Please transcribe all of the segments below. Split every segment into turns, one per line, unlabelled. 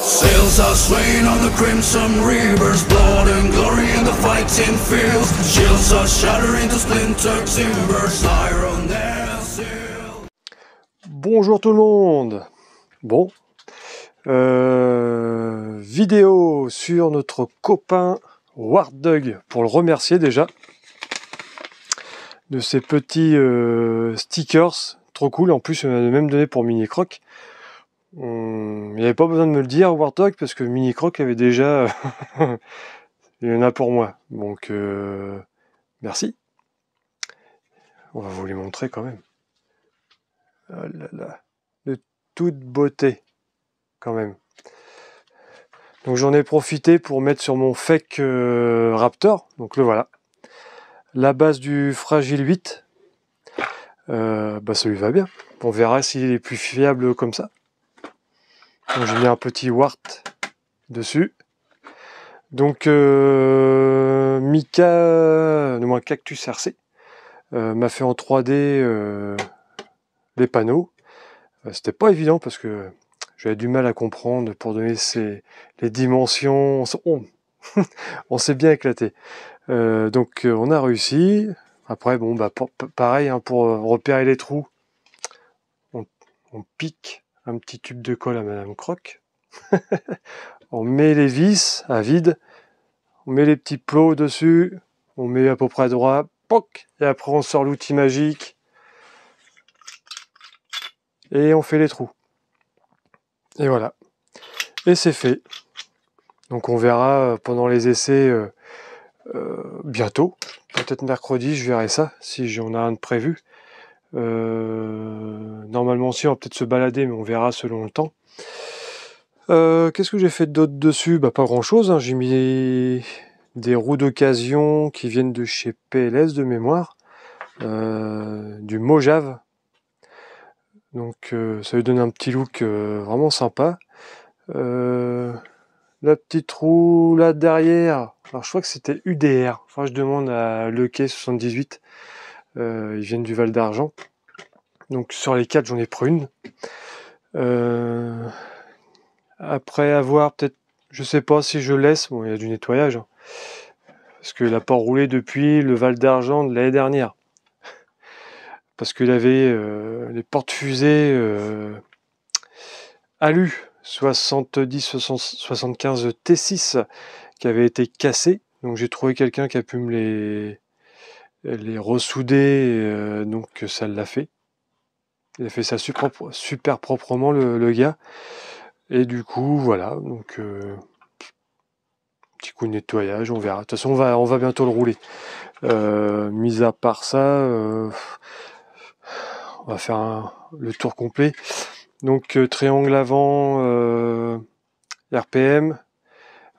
Sails are swaying on the crimson rivers, blood and glory in the fighting fields. Shields are shattering to splintered timbers, iron and steel.
Bonjour tout le monde. Bon, vidéo sur notre copain Wardug pour le remercier déjà de ces petits stickers, trop cool. En plus, il m'a même donné pour Mini Croc. Il n'y avait pas besoin de me le dire, Wardug, parce que Mini Croc avait déjà il y en a pour moi. Donc merci. On va vous les montrer quand même. Oh là là, de toute beauté quand même. Donc j'en ai profité pour mettre sur mon fake Raptor, donc le voilà. La base du Fragile 8, ça lui va bien. On verra s'il est plus fiable comme ça. Donc j'ai mis un petit Wart dessus. Donc Mika, du moins Cactus RC, m'a fait en 3D les panneaux. C'était pas évident parce que j'avais du mal à comprendre pour donner les dimensions. On s'est bien éclaté. Donc on a réussi. Après, bon, pareil, hein, pour repérer les trous, on pique un petit tube de colle à Madame Croc. On met les vis à vide. On met les petits plots dessus. On met à peu près droit. Poc, et après, on sort l'outil magique. Et on fait les trous. Et voilà. Et c'est fait. Donc on verra pendant les essais bientôt. Peut-être mercredi, je verrai ça, si j'en ai un de prévu. Normalement aussi, on va peut-être se balader, mais on verra selon le temps. Qu'est-ce que j'ai fait d'autre dessus? Pas grand-chose. Hein. J'ai mis des roues d'occasion qui viennent de chez PLS de mémoire. Du Mojave. Donc ça lui donne un petit look vraiment sympa. La petite roue là derrière, alors je crois que c'était UDR. Enfin, je demande à Lequet78. Ils viennent du Val d'Argent. Donc sur les 4, j'en ai pris une. Après avoir peut-être, je sais pas si je laisse. Bon, il y a du nettoyage. Hein, parce qu'il n'a pas roulé depuis le Val d'Argent de l'année dernière. Parce qu'il avait les portes-fusées alu 70-75 T6 qui avaient été cassées. Donc j'ai trouvé quelqu'un qui a pu me les ressouder, donc ça l'a fait. Il a fait ça super proprement le gars. Et du coup voilà, donc petit coup de nettoyage, on verra. De toute façon on va bientôt le rouler. Mis à part ça, on va faire le tour complet. Donc triangle avant RPM,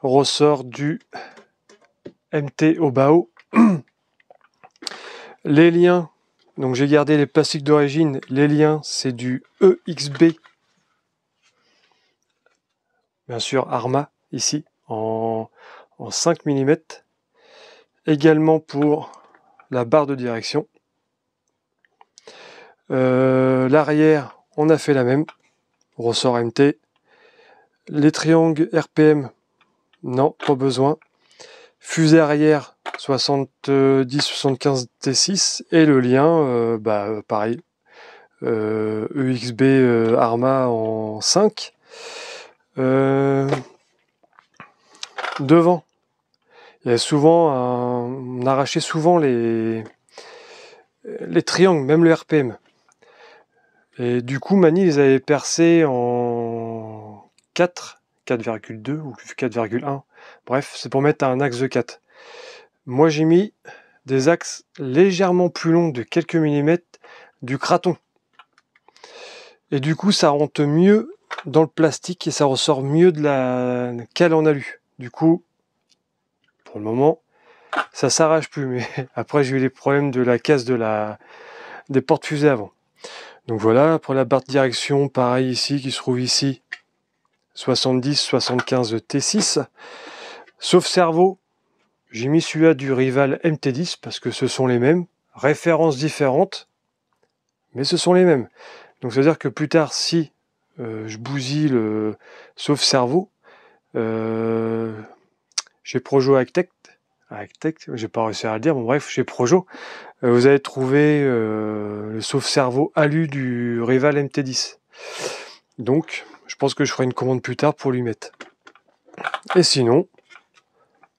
ressort du MT au BAO. Les liens, donc j'ai gardé les plastiques d'origine. Les liens, c'est du EXB. Bien sûr, Arma, ici, en 5 mm. Également pour la barre de direction. L'arrière, on a fait la même. Ressort MT. Les triangles RPM, non, pas besoin. Fusée arrière 70-75 T6 et le lien, pareil, EXB Arma en 5. Devant, il y a souvent on arrachait souvent les triangles, même le RPM. Et du coup, Mani les avait percés en 4,2 ou 4,1. Bref, c'est pour mettre un axe de 4. Moi, j'ai mis des axes légèrement plus longs de quelques millimètres du craton. Et du coup, ça rentre mieux dans le plastique et ça ressort mieux de la cale en alu. Du coup, pour le moment, ça s'arrache plus. Mais après, j'ai eu les problèmes de la casse des portes fusées avant. Donc voilà, pour la barre de direction, pareil ici, qui se trouve ici, 70-75 T6. Sauf cerveau, j'ai mis celui-là du rival MT10 parce que ce sont les mêmes. Références différentes, mais ce sont les mêmes. Donc ça veut dire que plus tard, si je bousille le sauf cerveau, Chez Projo Actec, j'ai pas réussi à le dire, bon bref, chez Projo, vous allez trouver le sauve-cerveau alu du Rival MT10. Donc, je pense que je ferai une commande plus tard pour lui mettre. Et sinon,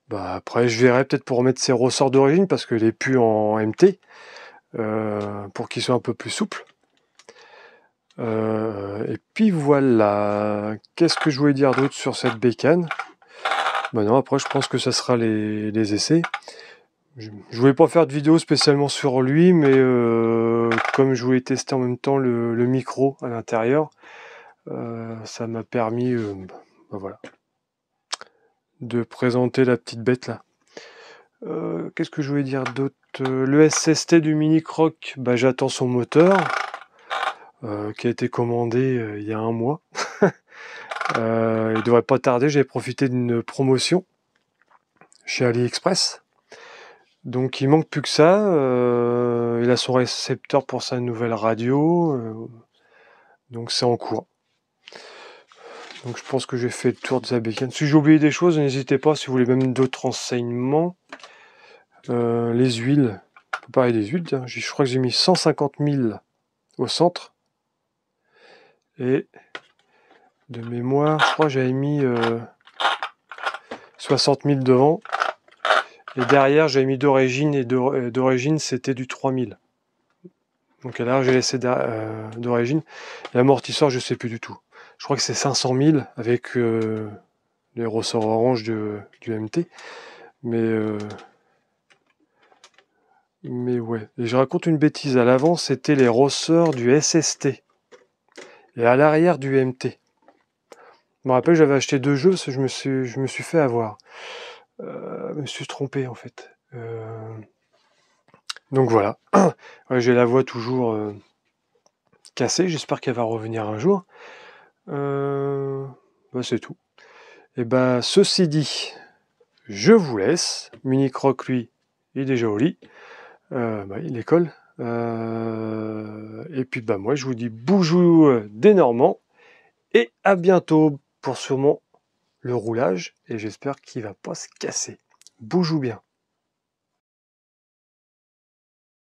bah après je verrai peut-être pour remettre ses ressorts d'origine, parce qu'il est plus en MT, pour qu'il soit un peu plus souple. Et puis voilà, qu'est-ce que je voulais dire d'autre sur cette bécane? Bah non, après je pense que ça sera les essais. Je voulais pas faire de vidéo spécialement sur lui, mais comme je voulais tester en même temps le micro à l'intérieur, ça m'a permis bah voilà, de présenter la petite bête là. Qu'est-ce que je voulais dire d'autre? Le SST du Mini Croc, bah, j'attends son moteur, qui a été commandé il y a 1 mois. Il devrait pas tarder, j'ai profité d'une promotion chez AliExpress. Donc il manque plus que ça, il a son récepteur pour sa nouvelle radio, donc c'est en cours. Donc je pense que j'ai fait le tour de sa bécane. Si j'ai oublié des choses, n'hésitez pas si vous voulez même d'autres renseignements. Les huiles, on peut parler des huiles, tiens. Je crois que j'ai mis 150 000 au centre. Et de mémoire, je crois que j'avais mis 60 000 devant. Et derrière, j'avais mis d'origine, et d'origine, c'était du 3000. Donc là, j'ai laissé d'origine. Et l'amortisseur, je sais plus du tout. Je crois que c'est 500 000 avec les ressorts orange du MT. Mais ouais. Et je raconte une bêtise. À l'avant, c'était les ressorts du SST. Et à l'arrière, du MT. Je me rappelle, j'avais acheté 2 jeux, parce que je me suis fait avoir. Je me suis trompé, en fait. Donc voilà. Ouais, j'ai la voix toujours cassée. J'espère qu'elle va revenir un jour. Bah, c'est tout. Et bah, ceci dit, je vous laisse. Mini Croc, lui, il est déjà au lit. Bah, il école. Et puis bah moi, je vous dis boujou des Normands. Et à bientôt pour sûrement le roulage. Et j'espère qu'il va pas se casser. Boujou bien.